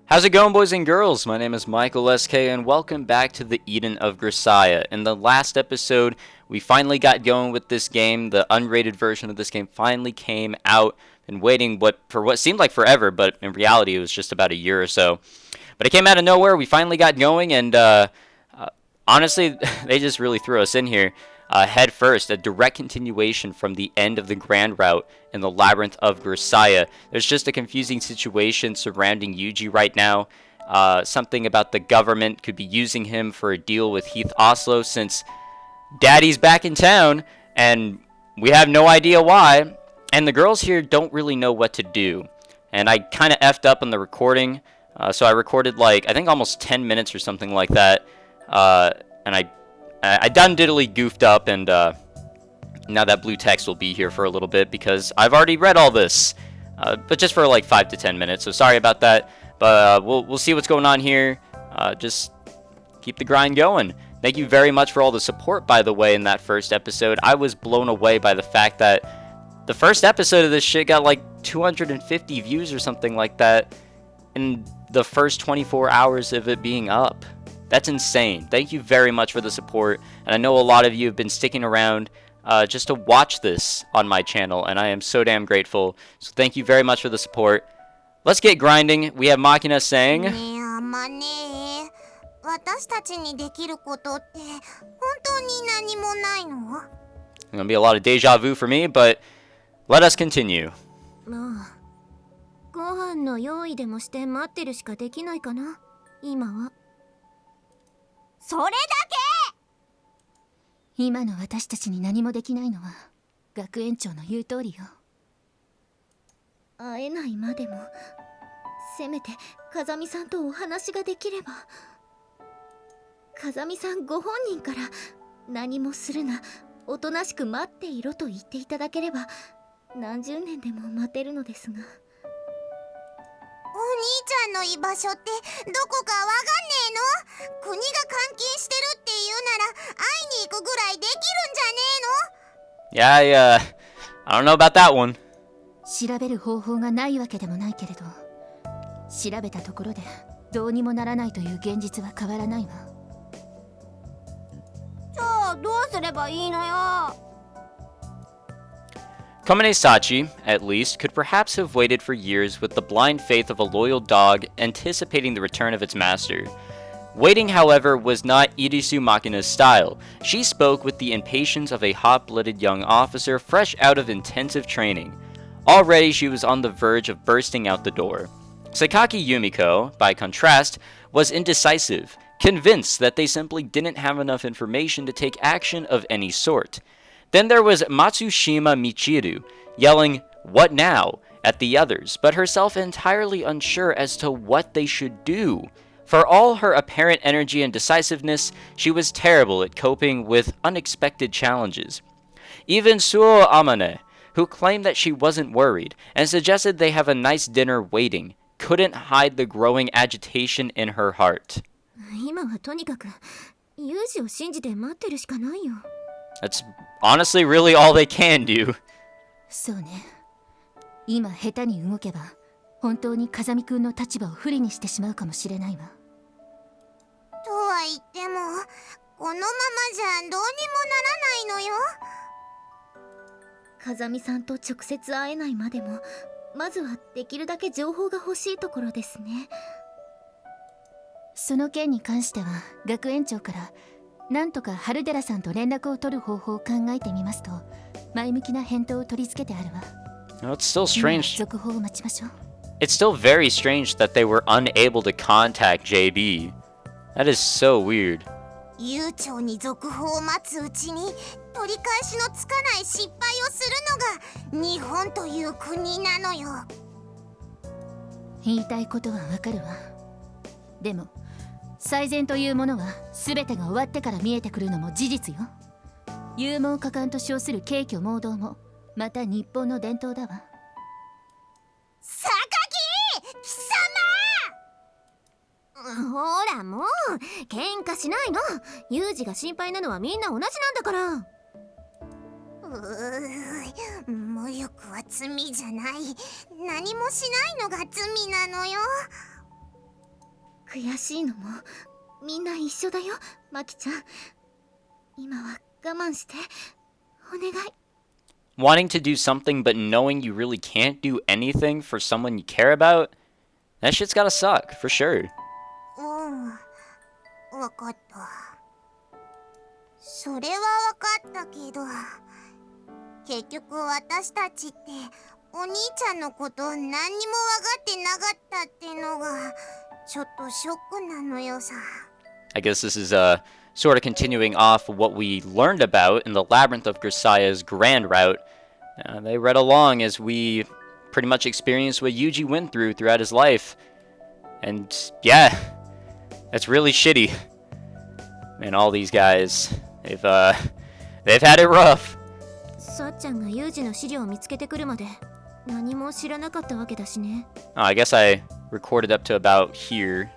How's it going, boys and girls? My name is Michael SK, and welcome back to the Eden of Grisaia. In the last episode, we finally got going with this game. The unrated version of this game finally came out. Been waiting for what seemed like forever, but in reality, it was just about a year or so. But it came out of nowhere. We finally got going, and honestly, they just really threw us in here. Head first, a direct continuation from the end of the grand route in the Labyrinth of Grisaia. There's just a confusing situation surrounding Yuuji right now. Something about the government could be using him for a deal with Heath Oslo since Daddy's back in town, and we have no idea why. And the girls here don't really know what to do. And I kind of effed up on the recording, so I recorded like, I think almost 10 minutes or something like that. And I done diddly goofed up, and now that blue text will be here for a little bit because I've already read all this, but just for like 5 to 10 minutes. So sorry about that, but we'll see what's going on here. Just keep the grind going. Thank you very much for all the support, by the way, in that first episode. I was blown away by the fact that the first episode of this shit got like 250 views or something like that in the first 24 hours of it being up. That's insane. Thank you very much for the support, and I know a lot of you have been sticking around just to watch this on my channel, and I am so damn grateful. So thank you very much for the support. Let's get grinding. We have Machina saying, gonna be a lot of deja vu for me, but let us continue. ご飯の用意でもして待ってるしかできないかな、今は。それだけ！今の私たちに何もできないのは学園長の言う通りよ。会えないまでもせめて風見さんとお話ができれば。風見さんご本人から何もするな、おとなしく待っていろと言っていただければ何十年でも待てるのですが。お兄ちゃんの居場所ってどこかわかんねえの？国が監禁してるっていうなら会いに行くぐらいできるんじゃねえの？ Yeah, I don't know about that one. 調べる方法がないわけでもないけれど、調べたところでどうにもならないという現実は変わらないわ。じゃあどうすればいいのよKamine Sachi, at least, could perhaps have waited for years with the blind faith of a loyal dog, anticipating the return of its master. Waiting, however, was not Irisu Machina's style. She spoke with the impatience of a hot-blooded young officer fresh out of intensive training. Already she was on the verge of bursting out the door. Sakaki Yumiko, by contrast, was indecisive, convinced that they simply didn't have enough information to take action of any sort. Then there was Matsushima Michiru, yelling, "What now?" at the others, but herself entirely unsure as to what they should do. For all her apparent energy and decisiveness, she was terrible at coping with unexpected challenges. Even Suo Amane, who claimed that she wasn't worried, and suggested they have a nice dinner waiting, couldn't hide the growing agitation in her heart. 今はとにかくユージを信じて待ってるしかないよ。That's honestly really all they can do. そうね。今下手に動けば本当に風見くんの立場を不利にしてしまうかもしれないわ。とは言ってもこのままじゃどうにもならないのよ。風見さんと直接会えないまでもまずはできるだけ情報が欲しいところですね。その件に関しては学園長からなんとか春寺さんと連絡を取る方法を考えてみますと前向きな返答を取り付けてあるわ。It's still strange. 続報を待ちましょう。It's still very strange that they were unable to contact JB. That is so weird. 悠長に続報を待つうちに取り返しのつかない失敗をするのが日本という国なのよ。言いたいことはわかるわ。でも最善というものは全てが終わってから見えてくるのも事実よ。勇猛果敢と称する軽挙盲導もまた日本の伝統だわ。榊貴様！ほらもう喧嘩しないの。ユージが心配なのはみんな同じなんだから。無力は罪じゃない。何もしないのが罪なのよ。悔しいのもみんな一緒だよ、マキちゃん。今は我慢して、お願い。Wanting to do something but knowing you really can't do anything for someone you care about? That shit's gotta suck, for sure. わかった。それはわかったけど、結局私たちってお兄ちゃんのこと何にもわかってなかったってのがちょっとショックなのよさ。I guess this is sort of continuing off what we learned about in the Labyrinth of Grisaia's grand route. They read along as we pretty much experienced what Yuuji went through throughout his life. And yeah, that's really shitty. Man, all these guys, they've had it rough. さっちゃんがユージの資料を見つけてくるまで何も知らなかったわけだしね。I guess I recorded up to about here.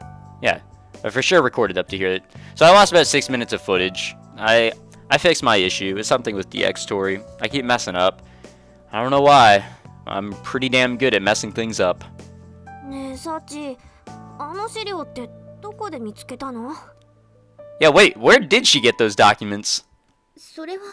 Yeah, I for sure recorded up to here. So I lost about 6 minutes of footage. I fixed my issue. It's something with the X story. I keep messing up. I don't know why. I'm pretty damn good at messing things up. ねえ、サッチ、あの資料ってどこで見つけたの？ Yeah, wait, where did she get those documents? それは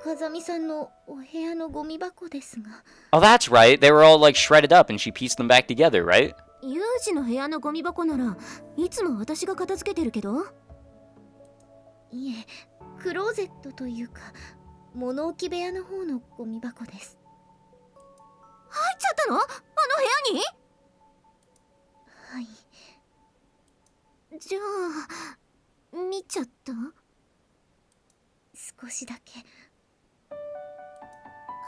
風見さんのお部屋のゴミ箱ですが。Oh, that's right. They were all like shredded up and she pieced them back together, right? ユージの部屋のゴミ箱ならいつも私が片付けてるけど。いえ、クローゼットというか物置部屋の方のゴミ箱です。入っちゃったの？あの部屋に？はい。じゃあ見ちゃった？少しだけ。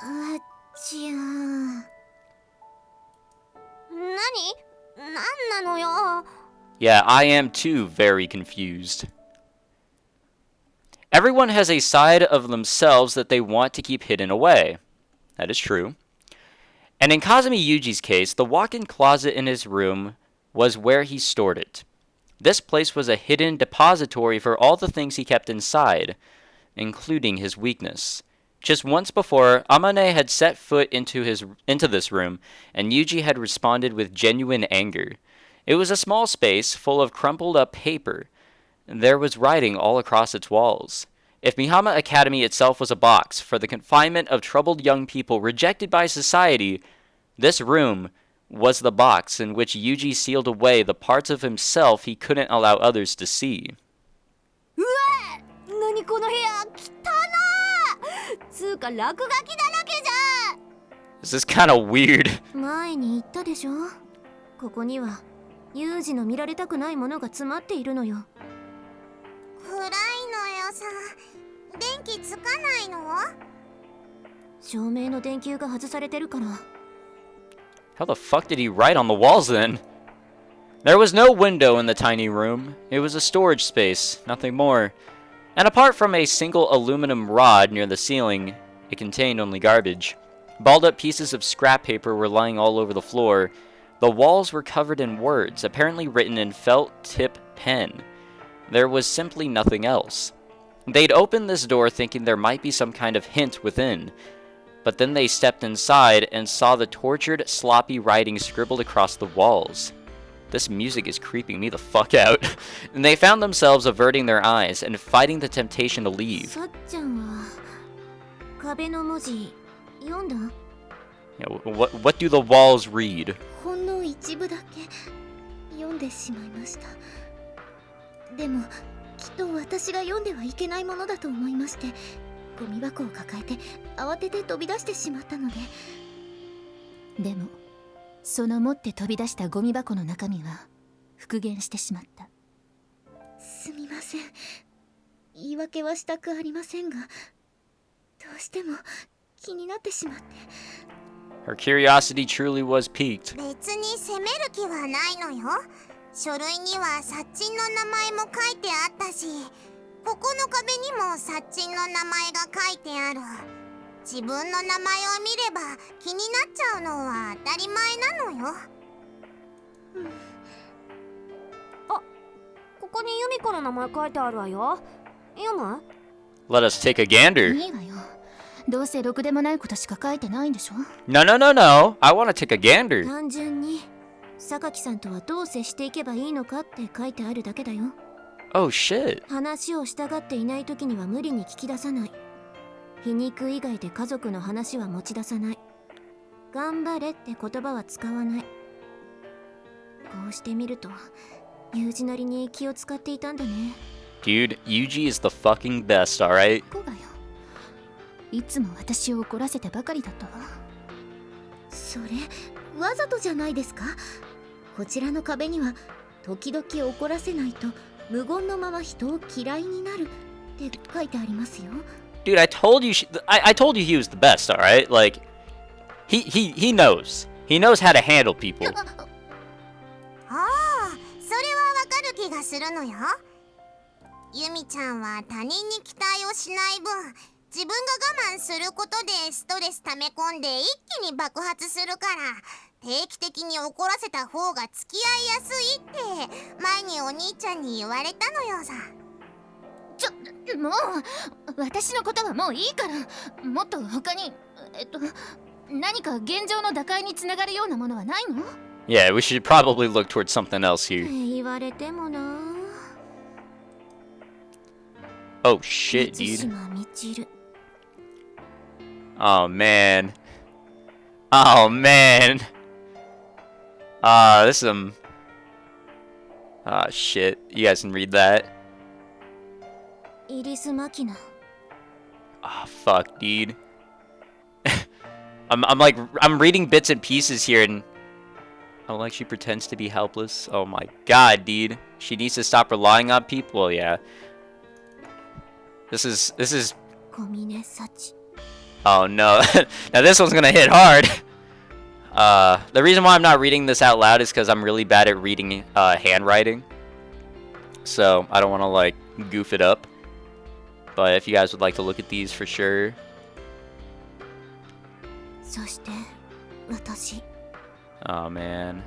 あっちゃー。なんなのよ。Yeah, I am too very confused. Everyone has a side of themselves that they want to keep hidden away. That is true. And in Kazumi Yuji's case, the walk-in closet in his room was where he stored it. This place was a hidden depository for all the things he kept inside, including his weakness. Just once before, Amane had set foot into this room, and Yuuji had responded with genuine anger. It was a small space full of crumpled up paper. There was writing all across its walls. If Mihama Academy itself was a box for the confinement of troubled young people rejected by society, this room was the box in which Yuuji sealed away the parts of himself he couldn't allow others to see. 何この部屋、汚な。つうか落書きだらけじゃん。 This is kind of weird. 前に言ったでしょ。ここにはユージの見られたくないものが詰まっているのよ。暗いのよさ。電気つかないの？照明の電球が外されてるから。How the fuck did he write on the walls then? There was no window in the tiny room. It was a storage space, nothing more. And apart from a single aluminum rod near the ceiling, it contained only garbage. Balled up pieces of scrap paper were lying all over the floor. The walls were covered in words, apparently written in felt tip pen. There was simply nothing else. They'd opened this door thinking there might be some kind of hint within. But then they stepped inside and saw the tortured, sloppy writing scribbled across the walls. This music is creeping me the fuck out. And they found themselves averting their eyes and fighting the temptation to leave. さっちゃんは壁の文字読んだ？ What do the walls read? ほんの一部だけ読んでしまいました。でもきっと私が読んではいけないものだと思いまして、ゴミ箱を抱えて慌てて飛び出してしまったので。でもその持って飛び出したゴミ箱の中身は復元してしまった。すみません。言い訳はしたくありませんが、どうしても気になってしまって。Her curiosity truly was piqued. 別に責める気はないのよ。書類にはサッチンの名前も書いてあったし、ここの壁にもサッチンの名前が書いてある。自分の名前を見れば気になっちゃうのは当たり前なのよ。あ、ここにユミコの名前書いてあるわよ。読む？ Let us take a gander. いいわよ。どうせろくでもないことしか書いてないんでしょ？ No. I want to take a gander. 単純に榊さんとはどう接していけばいいのかって書いてあるだけだよ。 Oh shit. 話をしたがっていない時には無理に聞き出さない。皮肉以外で家族の話は持ち出さない。頑張れって言葉は使わない。こうしてみるとユージなりに気を使っていたんだね。 Dude, Yuuji is the fucking best, alright? こがよ、いつも私を怒らせてばかりだったわ。それわざとじゃないですか？こちらの壁には時々怒らせないと無言のまま人を嫌いになるって書いてありますよ。 Dude, I told you I told you he was the best, alright? Like he knows. He knows how to handle people. ああ、それはわかる気がするのよ。ユミちゃんは他人に期待をしない分、自分が我慢することでストレス溜め込んで一気に爆発するから、定期的に怒らせた方が付き合いやすいって前にお兄ちゃんに言われたのよさ。もう私のことはもういいから、もっと他に何か現状の打開につながるようなものはないの？ Yeah, we should probably look towards something else here. 言われてもな。 Oh shit, 満 dude. 島みちる。 Oh man. Oh man. This is some. Ah shit. You guys can read that. イリス・マキナ。 Ah fuck, dude. I'm reading bits and pieces here and oh, like she pretends to be helpless. Oh my god, dude. She needs to stop relying on people. Yeah. This is 小峰幸。 oh no. Now this one's gonna hit hard. The reason why I'm not reading this out loud is because I'm really bad at reading handwriting. So I don't want to like goof it up. But if you guys would like to look at these for sure. そして私。 Oh man.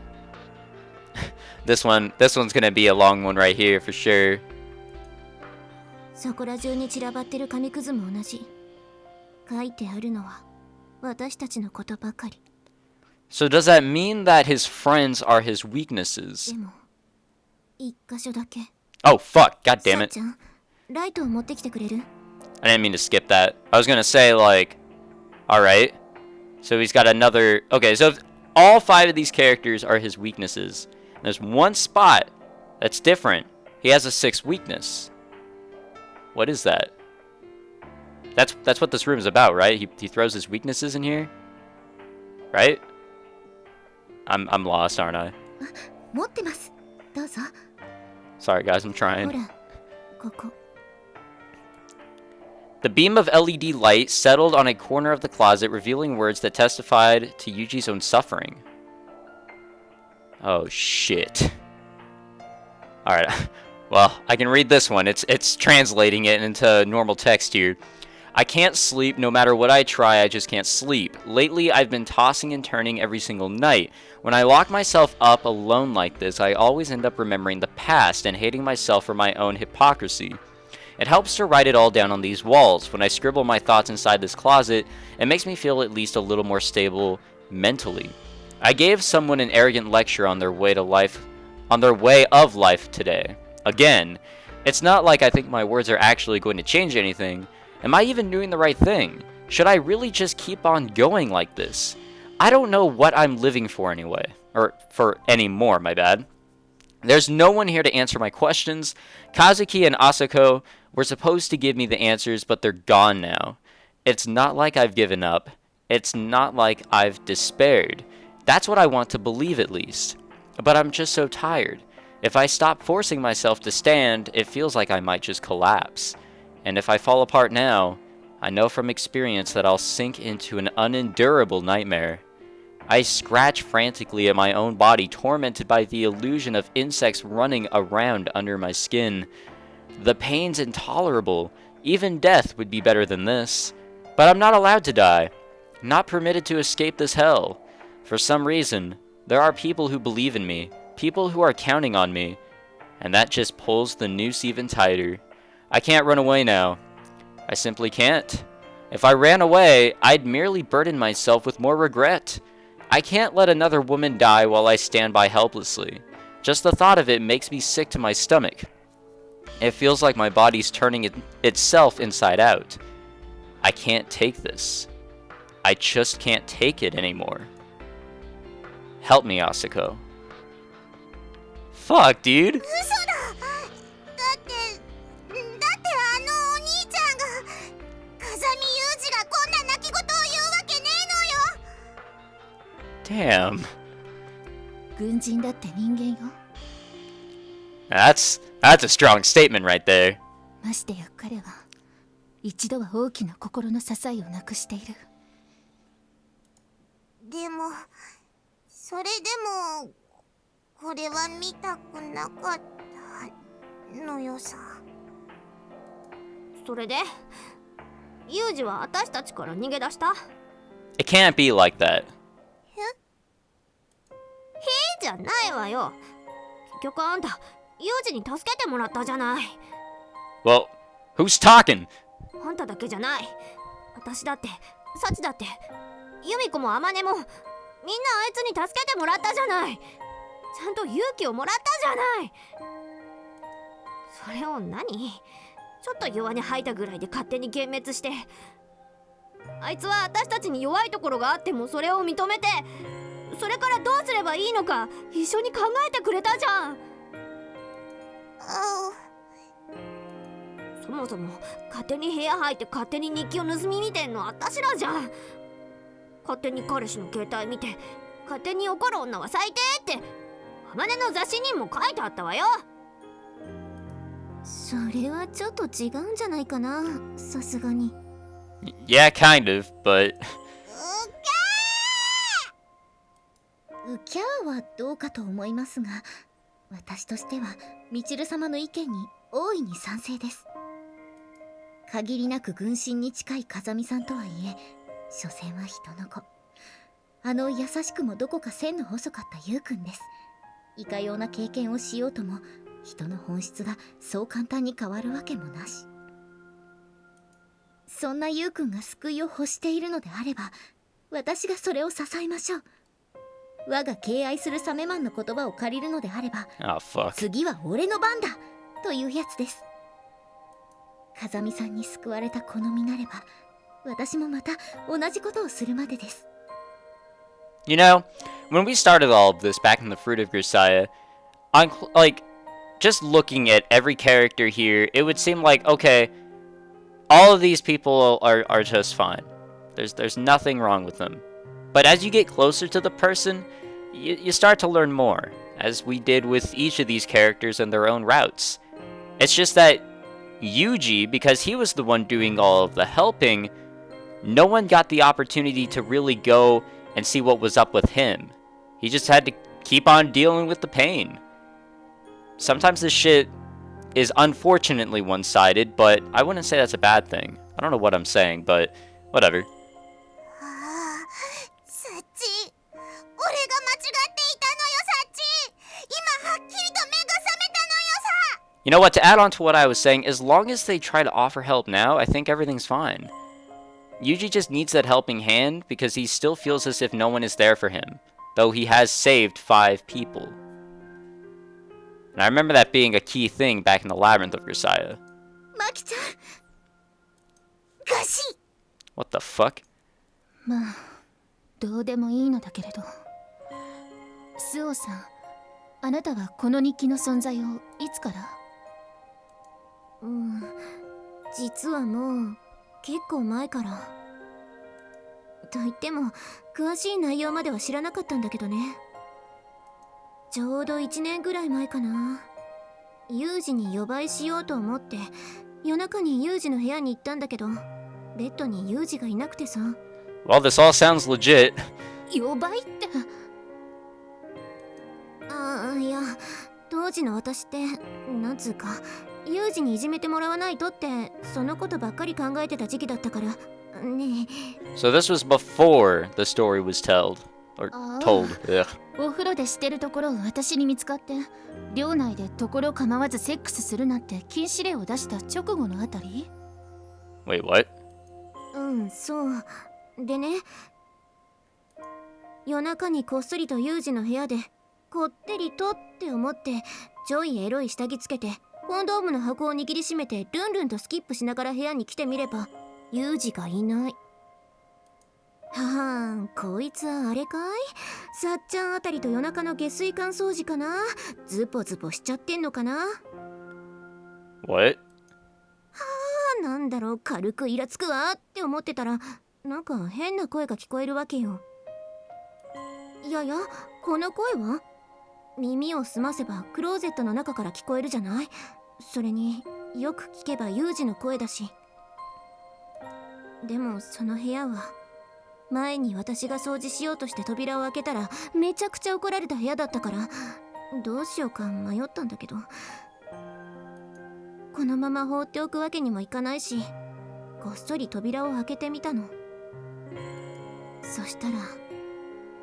This one's gonna be a long one right here for sure. そこら中に散らばってる紙くずも同じ。書いてあるのは私たちのことばかり。 So does that mean that his friends are his weaknesses? でも一箇所だけ。 Oh fuck, god damn さっ it. ちゃん、ライトを持ってきてくれる？ I didn't mean to skip that. I was gonna say like, alright. So he's got another, okay, so if all 5 of these characters are his weaknesses, there's one spot that's different. He has a 6th weakness. What is that? That's what this room is about, right? He throws his weaknesses in here? Right? I'm lost, aren't I? 持ってます。どうぞ。 Sorry guys, I'm ほ trying. ら、ここ。 The beam of LED light settled on a corner of the closet, revealing words that testified to Yuji's own suffering. Oh shit. Alright, well, I can read this one. It's translating it into normal text here. I can't sleep. No matter what I try, I just can't sleep. Lately, I've been tossing and turning every single night. When I lock myself up alone like this, I always end up remembering the past and hating myself for my own hypocrisy. It helps to write it all down on these walls. When I scribble my thoughts inside this closet, it makes me feel at least a little more stable mentally. I gave someone an arrogant lecture on their way of life today. Again, it's not like I think my words are actually going to change anything. Am I even doing the right thing? Should I really just keep on going like this? I don't know what I'm living for anyway. Or for anymore, my bad. There's no one here to answer my questions. Kazuki and Asako were supposed to give me the answers, but they're gone now. It's not like I've given up. It's not like I've despaired. That's what I want to believe at least. But I'm just so tired. If I stop forcing myself to stand, it feels like I might just collapse. And if I fall apart now, I know from experience that I'll sink into an unendurable nightmare. I scratch frantically at my own body, tormented by the illusion of insects running around under my skin. The pain's intolerable. Even death would be better than this. But I'm not allowed to die. Not permitted to escape this hell. For some reason, there are people who believe in me. People who are counting on me. And that just pulls the noose even tighter. I can't run away now. I simply can't. If I ran away, I'd merely burden myself with more regret. I can't let another woman die while I stand by helplessly. Just the thought of it makes me sick to my stomach. It feels like my body's turning itself inside out. I can't take this. I just can't take it anymore. Help me, Asako. Fuck, dude. 嘘だ。だってあのお兄ちゃんが風見裕二がこんな泣き言を言うわけねえのよ。 Damn. 軍人だって人間よ。 That's a strong statement right there. ましてや彼は一度は大きな心の支えをなくしている。でもそれでもこれは見たくなかったのよさ。それでユージは私たちから逃げ出した？ It can't be like that. へじゃないわよ。結局あんたユージに助けてもらったじゃない。 Well, who's talking? あんただけじゃない。私だってサチだってユミコもアマネもみんなあいつに助けてもらったじゃない。ちゃんと勇気をもらったじゃない。それを何？ちょっと弱音吐いたぐらいで勝手に幻滅して。あいつは私たちに弱いところがあってもそれを認めて、それからどうすればいいのか一緒に考えてくれたじゃん。そもそも勝手に部屋入って勝手に日記を盗み見てんの私らじゃん。勝手に彼氏の携帯見て勝手に怒る女は最低ってアマネの雑誌にも書いてあったわよ。それはちょっと違うんじゃないかな、さすがに。 Yeah, kind of, but... ウキャーはどうかと思いますが、私としてはミチル様の意見に大いに賛成です。限りなく軍神に近い風見さんとはいえ、所詮は人の子。優しくもどこか線の細かったユウくんです。いかような経験をしようとも人の本質がそう簡単に変わるわけもなし。そんなユウくんが救いを欲しているのであれば、私がそれを支えましょう。我が敬愛するサメマンの言葉を借りるのであれば、 Oh, fuck. 次は俺の番だというやつです。風見さんに救われたこの身なれば、私もまた同じことをするまでです。 You know, when we started all of this back in the Fruit of Grisaia, just looking at every character here, it would seem like, okay, all of these people are just fine. There's nothing wrong with them. But as you get closer to the person, you start to learn more, as we did with each of these characters and their own routes. It's just that Yuuji, because he was the one doing all of the helping, no one got the opportunity to really go and see what was up with him. He just had to keep on dealing with the pain. Sometimes this shit is unfortunately one-sided, but I wouldn't say that's a bad thing. I don't know what I'm saying, but whatever. サッチ、俺が間違っていたのよサッチ。今はっきりと目が覚めたのよさ。 You know what, to add on to what I was saying, as long as they try to offer help now, I think everything's fine. Yuuji just needs that helping hand because he still feels as if no one is there for him, though he has saved 5 people. And I remember that being a key thing back in the Labyrinth of Grisaia. マキちゃん、ガシ。 What the fuck? まあ、どうでもいいのだけれど。スオさん、あなたはこの日記の存在をいつから？実はもう結構前から。と言っても詳しい内容までは知らなかったんだけどね。ちょうど1年ぐらい前かな。ユージに予売しようと思って夜中にユージの部屋に行ったんだけど、ベッドにユージがいなくてさ。 Well, this all sounds legit. 予売って。いや、当時の私ってなんつうかユージにいじめてもらわないとってそのことばっかり考えてた時期だったからね。 So this was before the story was told. Ugh. お風呂でしてるところを私に見つかって、寮内でところ構わずセックスするなって禁止令を出した直後のあたり。 Wait, what? そうでね、夜中にこっそりとユージの部屋でこってりとって思ってちょいエロい下着つけてコンドームの箱を握りしめてルンルンとスキップしながら部屋に来てみればユージがいない。はあ、こいつはあれかい？さっちゃんあたりと夜中の下水管掃除かな？ズポズポしちゃってんのかな？ What? なんだろう、軽くイラつくわって思ってたらなんか変な声が聞こえるわけよ。いやいや、この声は？耳を澄ませばクローゼットの中から聞こえるじゃない？それによく聞けばユージの声だし。でもその部屋は前に私が掃除しようとして扉を開けたらめちゃくちゃ怒られた部屋だったからどうしようか迷ったんだけど、このまま放っておくわけにもいかないしこっそり扉を開けてみたの。そしたら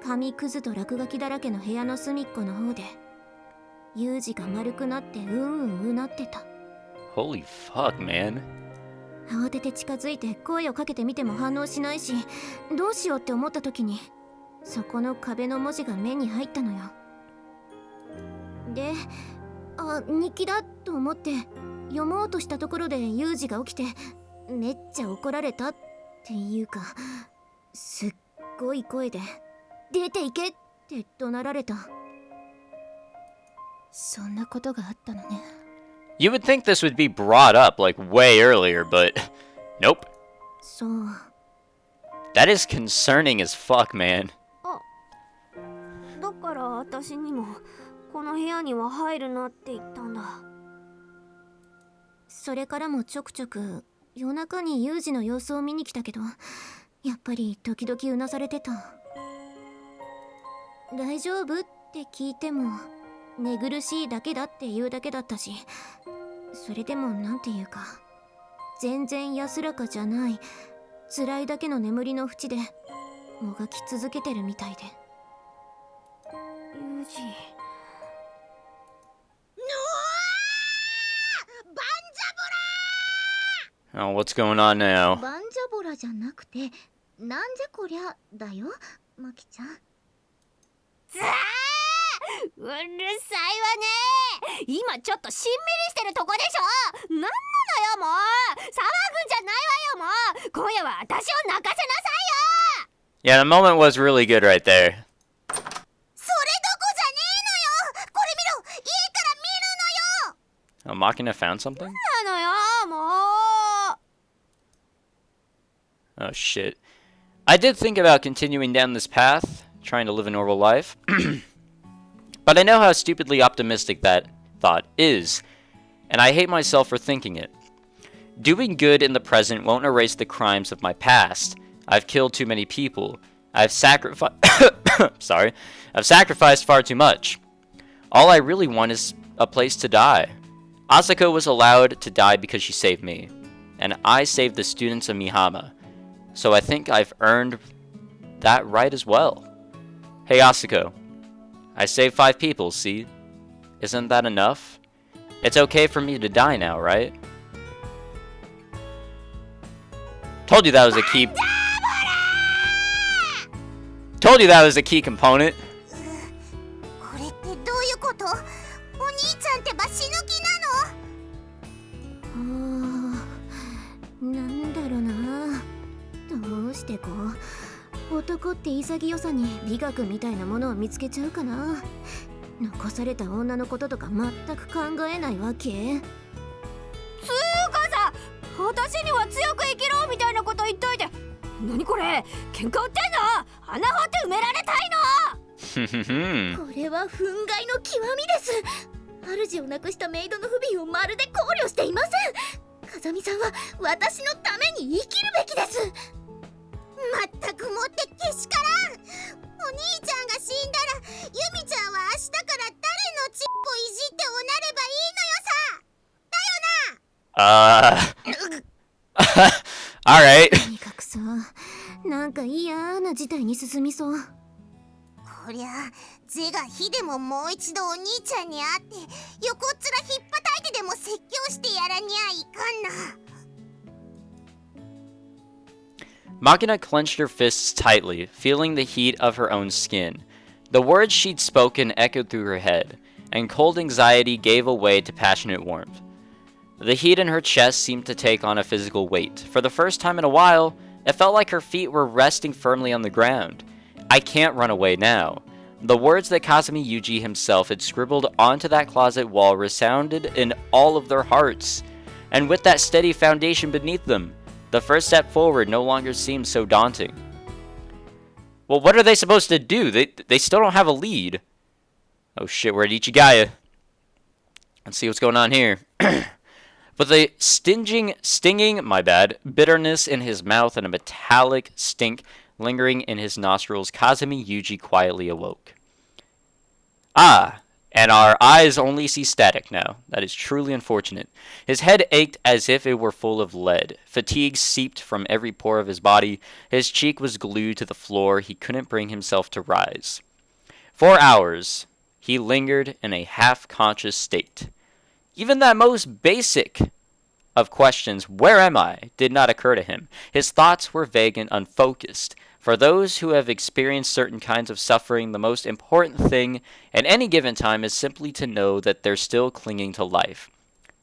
紙くずと落書きだらけの部屋の隅っこの方でユージが丸くなってうなってた。 Holy fuck, man. 慌てて近づいて声をかけてみても反応しないしどうしようって思った時にそこの壁の文字が目に入ったのよ。で、日記だと思って読もうとしたところでユージが起きてめっちゃ怒られたっていうかすっごい声で出て行けって怒鳴られた。そんなことがあったのね。You would think this would be brought up like way earlier, but nope. そう。 That is concerning as fuck, man. だから私にもこの部屋には入るなって言ったんだ。それからもちょくちょく夜中にユージの様子を見に来たけどやっぱり時々うなされてた。大丈夫って聞いても寝苦しいだけだって言うだけだったし、それでもなんていうか全然安らかじゃない辛いだけの眠りの淵でもがき続けてるみたいで。ユージ。Oh, what's going on now? バンジャボラじゃなくてなんじゃこりゃだよ、マキちゃん。うるさいわね。今ちょっとしんみりしてるとこでしょ。なんなのよもう。騒ぐんじゃないわよもう。今夜は私を泣かせなさいよ。 Yeah, the moment was really good right there. それどこじゃねえのよ。これ見ろ、家から見るのよ。 Oh, Machina found something? なのよもう。 Oh, shit. I did think about continuing down this path, trying to live a normal life. But I know how stupidly optimistic that thought is, and I hate myself for thinking it. Doing good in the present won't erase the crimes of my past. I've killed too many people. I've sacrificed far too much. All I really want is a place to die. Asako was allowed to die because she saved me, and I saved the students of Mihama. So I think I've earned that right as well. Hey Asako, I saved 5 people, see? Isn't that enough? It's okay for me to die now, right? Told you that was a key... Told you that was a key component. これってどういうこと？お兄ちゃんってば死ぬ気なの？なんだろうな。どうしてこう男って潔さに美学みたいなものを見つけちゃうかな。残された女のこととか全く考えないわけ。つーかさ、私には強く生きろみたいなこと言っといて、何これ喧嘩売ってんの？穴掘って埋められたいの？これは憤慨の極みです。主を亡くしたメイドの不憫をまるで考慮していません。風見さんは私のために生きるべきです。まったくもってけしからん。お兄ちゃんが死んだらユミちゃんは明日から誰のチッポいじっておなればいいのよさ。Alright. とにかくさ、なんか嫌な事態に進みそう。こりゃゼが火でももう一度お兄ちゃんに会って横っ面ひっぱたいてでも説教してやらにゃいかんな。Makina clenched her fists tightly, feeling the heat of her own skin. The words she'd spoken echoed through her head, and cold anxiety gave way to passionate warmth. The heat in her chest seemed to take on a physical weight. For the first time in a while, it felt like her feet were resting firmly on the ground. I can't run away now. The words that Kazumi Yuuji himself had scribbled onto that closet wall resounded in all of their hearts. And with that steady foundation beneath them, the first step forward no longer seemed so daunting. Well, what are they supposed to do? They still don't have a lead. Oh shit, we're at Ichigaya. Let's see what's going on here. But the stinging, bitterness in his mouth and a metallic stink lingering in his nostrils, Kazumi Yuuji quietly awoke. Ah, and our eyes only see static now. That is truly unfortunate. His head ached as if it were full of lead. Fatigue seeped from every pore of his body. His cheek was glued to the floor. He couldn't bring himself to rise. For hours, he lingered in a half-conscious state. Even that most basic of questions, where am I, did not occur to him. His thoughts were vague and unfocused. For those who have experienced certain kinds of suffering, the most important thing at any given time is simply to know that they're still clinging to life.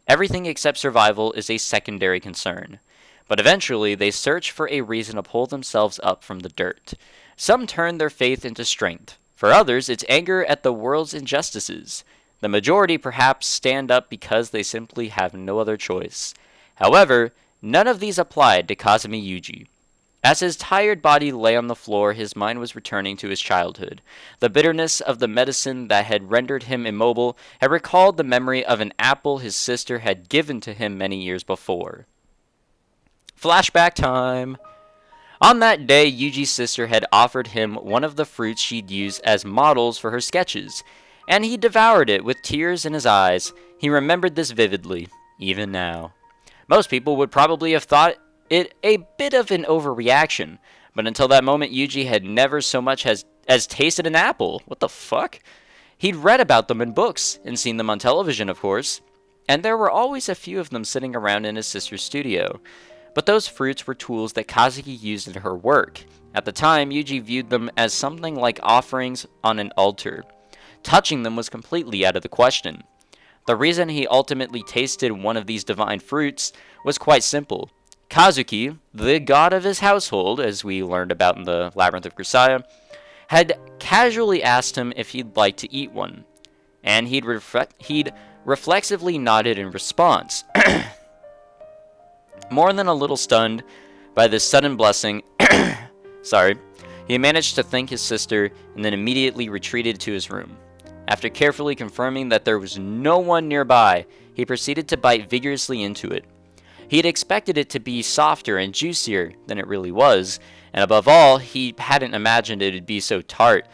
Everything except survival is a secondary concern. But eventually, they search for a reason to pull themselves up from the dirt. Some turn their faith into strength. For others, it's anger at the world's injustices. The majority perhaps stand up because they simply have no other choice. However, none of these applied to Kazumi Yuuji. As his tired body lay on the floor, his mind was returning to his childhood. The bitterness of the medicine that had rendered him immobile had recalled the memory of an apple his sister had given to him many years before. Flashback time! On that day, Yuuji's sister had offered him one of the fruits she'd used as models for her sketches, and he devoured it with tears in his eyes. He remembered this vividly, even now. Most people would probably have thought it a bit of an overreaction, but until that moment, Yuuji had never so much as tasted an apple. What the fuck? He'd read about them in books, and seen them on television, of course, and there were always a few of them sitting around in his sister's studio. But those fruits were tools that Kazuki used in her work. At the time, Yuuji viewed them as something like offerings on an altar. Touching them was completely out of the question. The reason he ultimately tasted one of these divine fruits was quite simple. Kazuki, the god of his household, as we learned about in the Labyrinth of Grisaia, had casually asked him if he'd like to eat one, and he'd reflexively nodded in response. More than a little stunned by this sudden blessing, he managed to thank his sister and then immediately retreated to his room. After carefully confirming that there was no one nearby, he proceeded to bite vigorously into it. He had expected it to be softer and juicier than it really was, and above all, he hadn't imagined it would be so tart,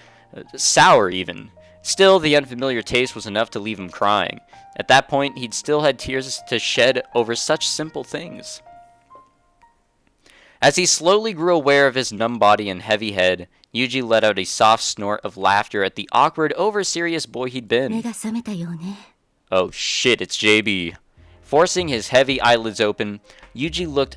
sour even. Still, the unfamiliar taste was enough to leave him crying. At that point, he'd still had tears to shed over such simple things. As he slowly grew aware of his numb body and heavy head, Yuuji let out a soft snort of laughter at the awkward, over-serious boy he'd been. Oh shit, it's JB. Forcing his heavy eyelids open, Yuuji looked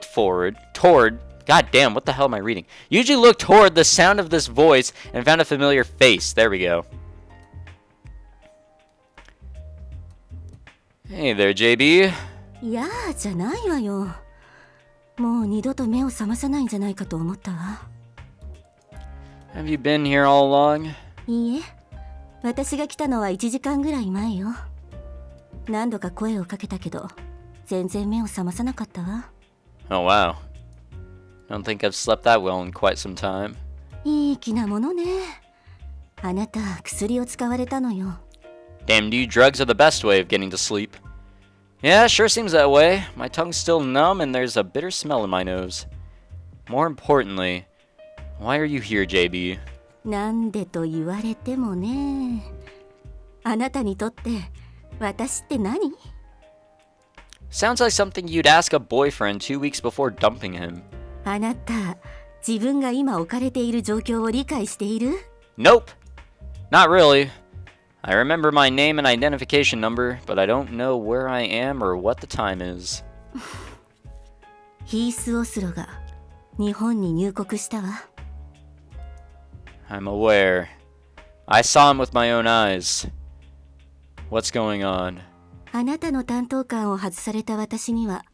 forward toward... God damn, what the hell am I reading? Yuuji looked toward the sound of this voice and found a familiar face. There we go. Hey there, JB. いやーじゃないわよ。もう二度と目を覚まさないんじゃないかと思ったわ。Have you been here all along? いいえ、私が来たのは1時間ぐらい前よ。何度か声をかけたけど、全然目を覚まさなかったわ。Oh wow. Don't think I've slept that well in quite some time. いい気なものね。あなた、薬を使われたのよ。Damn dude, drugs are the best way of getting to sleep. Yeah, sure seems that way. My tongue's still numb and there's a bitter smell in my nose. More importantly, why are you here, JB? なんでと言われてもね。あなたにとって私って何？ Sounds like something you'd ask a boyfriend 2 weeks before dumping him. あなた、自分が今置かれている状況を理解している？ Nope. Not really. I remember my name and identification number, but I don't know where I am or what the time is. ヒース・オスロが日本に入国したわ。 I'm aware. I saw him with my own eyes. What's going on? あなたの担当官を外された私には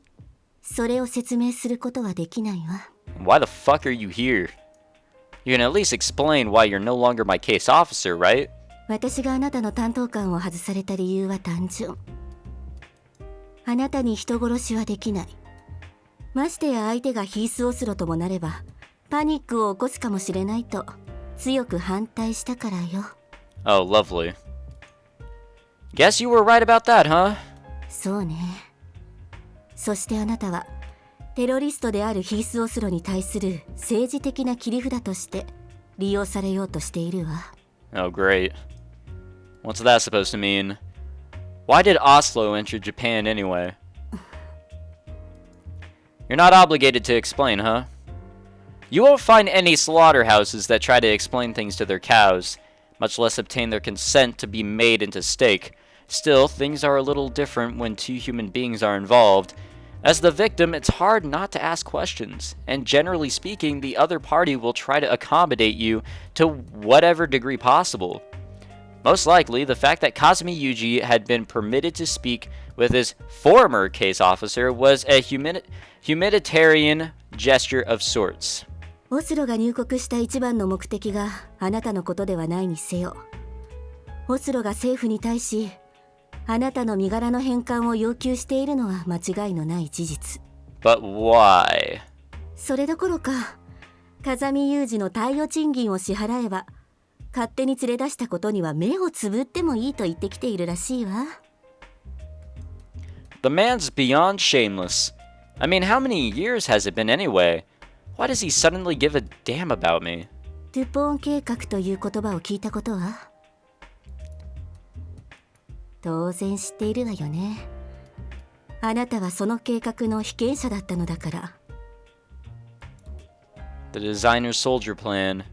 それを説明することはできないわ。 Why the fuck are you here? You can at least explain why you're no longer my case officer, right? 私があなたの担当官を外された理由は単純。あなたに人殺しはできない。ましてや相手がヒース・オスロともなればパニックを起こすかもしれないと強く反対したからよ。 Oh, lovely. Guess you were right about that, huh? そうね。そしてあなたはテロリストであるヒース・オスロに対する政治的な切り札として利用されようとしているわ。 Oh, great. What's that supposed to mean? Why did Oslo enter Japan anyway? You're not obligated to explain, huh? You won't find any slaughterhouses that try to explain things to their cows, much less obtain their consent to be made into steak. Still, things are a little different when two human beings are involved. As the victim, it's hard not to ask questions, and generally speaking, the other party will try to accommodate you to whatever degree possible. Most likely, the fact that Kazumi Yuuji had been permitted to speak with his former case officer was a humanitarian gesture of sorts. オスロが入国した一番の目的があなたのことではないにせよ、オスロが政府に対しあなたの身柄の返還を要求しているのは間違いのない事実。 But why? それどころか風見雄二の貸与賃金を支払えば勝手に連れ出したことには目をつぶってもいいと言ってきているらしいわ。 The man's beyond shameless. I mean, how many years has it been anyway? Why does he suddenly give a damn about me? トゥポン計画という言葉を聞いたことは？当然知っているわよね。あなたはその計画の被験者だったのだから。 The designer's soldier plan.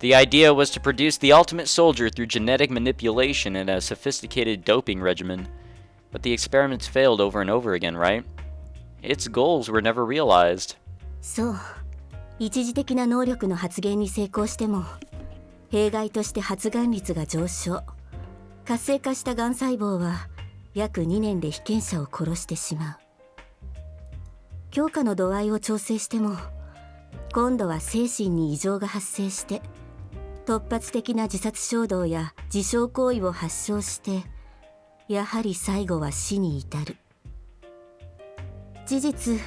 The idea was to produce the ultimate soldier through genetic manipulation and a sophisticated doping regimen. But the experiments failed over and over again, right? Its goals were never realized. そう。一時的な能力の発現に成功しても、弊害として発がん率が上昇。活性化したがん細胞は約2年で被験者を殺してしまう。強化の度合いを調整しても、今度は精神に異常が発生して、突発的な自殺衝動や自傷行為を発症して、やはり最後は死に至る。事実、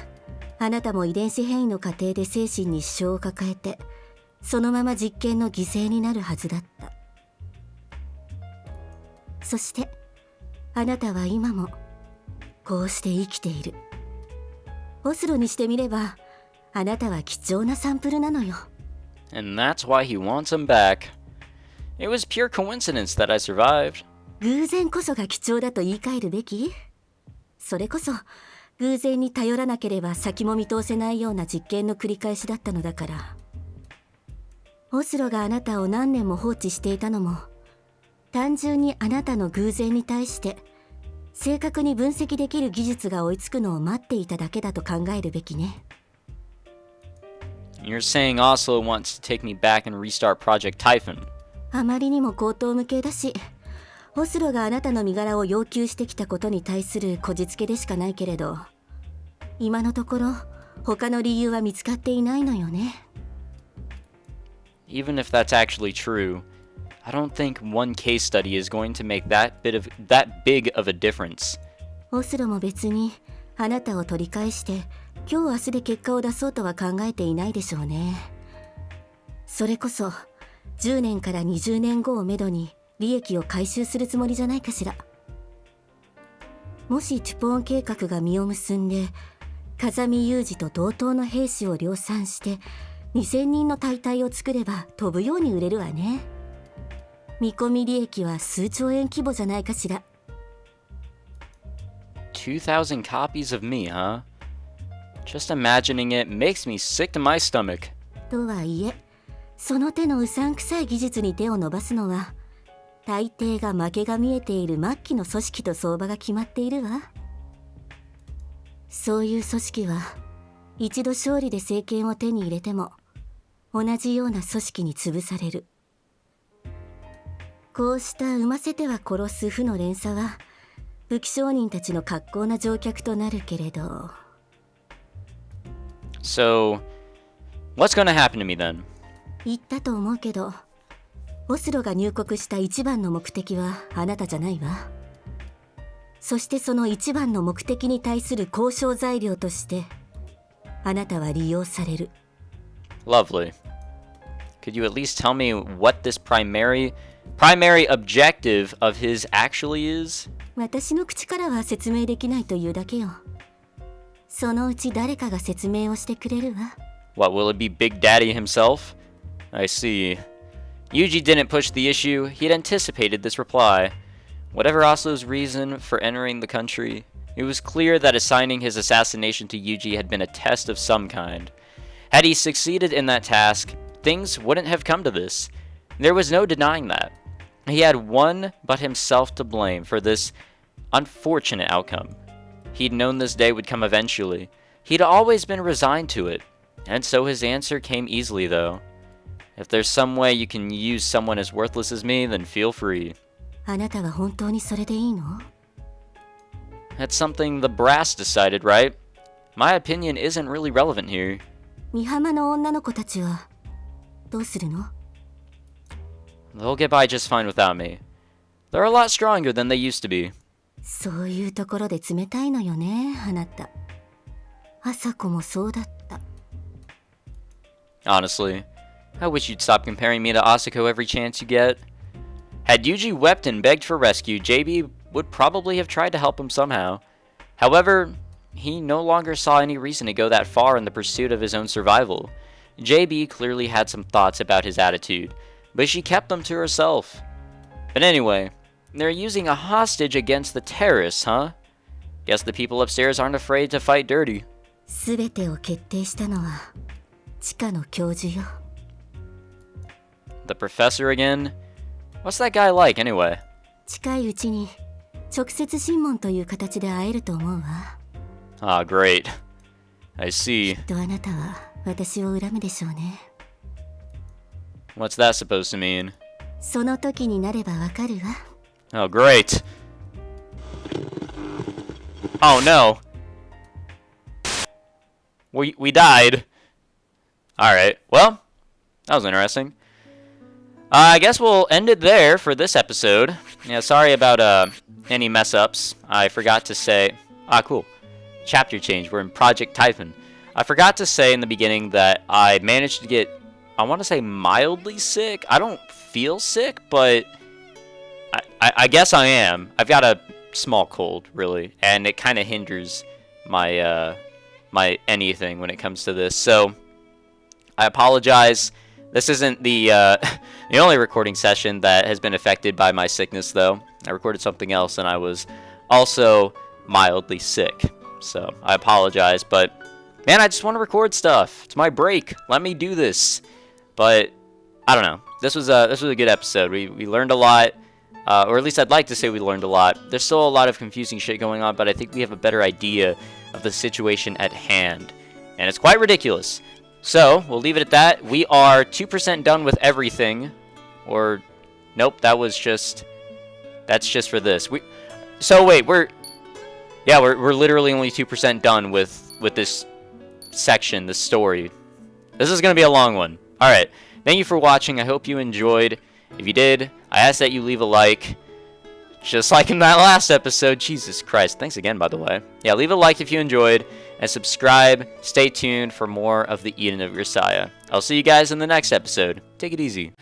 あなたも遺伝子変異の過程で精神に支障を抱えて、そのまま実験の犠牲になるはずだった。そして、あなたは今もこうして生きている。オスロにしてみれば、あなたは貴重なサンプルなのよ。And that's why he wants him back. It was pure coincidence that I survived. 偶然こそが貴重だと言い換えるべき？それこそ偶然に頼らなければ先も見通せないような実験の繰り返しだったのだから。オスロがあなたを何年も放置していたのも、単純にあなたの偶然に対して正確に分析できる技術が追いつくのを待っていただけだと考えるべきね。You're saying Oslo wants to take me back and restart Project Typhon. あまりにも口頭無形だし、オスロがあなたの身柄を要求してきたことに対するこじつけでしかないけれど、今のところ他の理由は見つかっていないのよね。Even if that's actually true, I don't think one case study is going to make that big of a difference. オスロも別にあなたを取り返して今日明日で結果を出そうとは考えていないでしょうね。それこそ10年から20年後をめどに利益を回収するつもりじゃないかしら。もしトゥポーン計画が実を結んで風見雄二と同等の兵士を量産して2000人の大隊を作れば飛ぶように売れるわね。見込み利益は数兆円規模じゃないかしら。 2,000 copies of me, huh? Just imagining it makes me sick to my stomach. とはいえ、その手のうさんくさい技術に手を伸ばすのは大抵が負けが見えている末期の組織と相場が決まっているわ。そういう組織は一度勝利で政権を手に入れても同じような組織に潰される。こうした産ませては殺す負の連鎖は武器商人たちの格好な乗客となるけれど。 So, what's gonna happen to me then? 言ったと思うけど、オスロが入国した一番の目的はあなたじゃないわ。そしてその一番の目的に対する交渉材料としてあなたは利用される。 Lovely. Could you at least tell me what this primary objective of his actually is? 私の口からは説明できないというだけよ。そのうち誰かが説明をしてくれるわ。 What, will it be Big Daddy himself? I see. Yuuji didn't push the issue. He'd anticipated this reply. Whatever Oslo's reason for entering the country, it was clear that assigning his assassination to Yuuji had been a test of some kind. Had he succeeded in that task, things wouldn't have come to this. There was no denying that. He had one but himself to blame for this unfortunate outcome. He'd known this day would come eventually. He'd always been resigned to it. And so his answer came easily, though. If there's some way you can use someone as worthless as me, then feel free. あなたは本当にそれでいいの? That's something the brass decided, right? My opinion isn't really relevant here. 美浜の女の子たちはどうするの? They'll get by just fine without me. They're a lot stronger than they used to be. そういうところで冷たいのよね、あなた。朝子もそうだった。 Honestly, I wish you'd stop comparing me to Asako every chance you get. Had Yuuji wept and begged for rescue, JB would probably have tried to help him somehow. However, he no longer saw any reason to go that far in the pursuit of his own survival. JB clearly had some thoughts about his attitude, but she kept them to herself. But anyway, they're using a hostage against the terrorists, huh? Guess the people upstairs aren't afraid to fight dirty. すべてを決定したのは地下の教授よ。 The professor again? What's that guy like anyway? 近いうちに直接審問という形で会えると思うわ。 Ah, great. I see. きっとあなたは私を恨むでしょうね。 What's that supposed to mean? その時になればわかるわ。 Oh, great. Oh, no. We died. Alright, well, that was interesting. I guess we'll end it there for this episode. Yeah, sorry about any mess-ups. I forgot to say... Ah, cool. Chapter change. We're in Project Typhon. I forgot to say in the beginning that I managed to get, I want to say mildly sick. I don't feel sick, but I guess I am. I've got a small cold, really, and it kind of hinders my my anything when it comes to this. So I apologize. This isn't the the only recording session that has been affected by my sickness, though. I recorded something else, and I was also mildly sick. So I apologize, but man, I just want to record stuff. It's my break. Let me do this. But I don't know. This was a good episode. We learned a lot, or at least I'd like to say we learned a lot. There's still a lot of confusing shit going on, but I think we have a better idea of the situation at hand, and it's quite ridiculous. So we'll leave it at that. We are 2% done with everything, or nope, that's just for this. We're literally only 2% done with this section, this story. This is gonna be a long one. All right, thank you for watching. I hope you enjoyed. If you did, I ask that you leave a like. Just like in that last episode. Jesus Christ. Thanks again, by the way. Yeah, leave a like if you enjoyed, and subscribe. Stay tuned for more of the Eden of Grisaia. I'll see you guys in the next episode. Take it easy.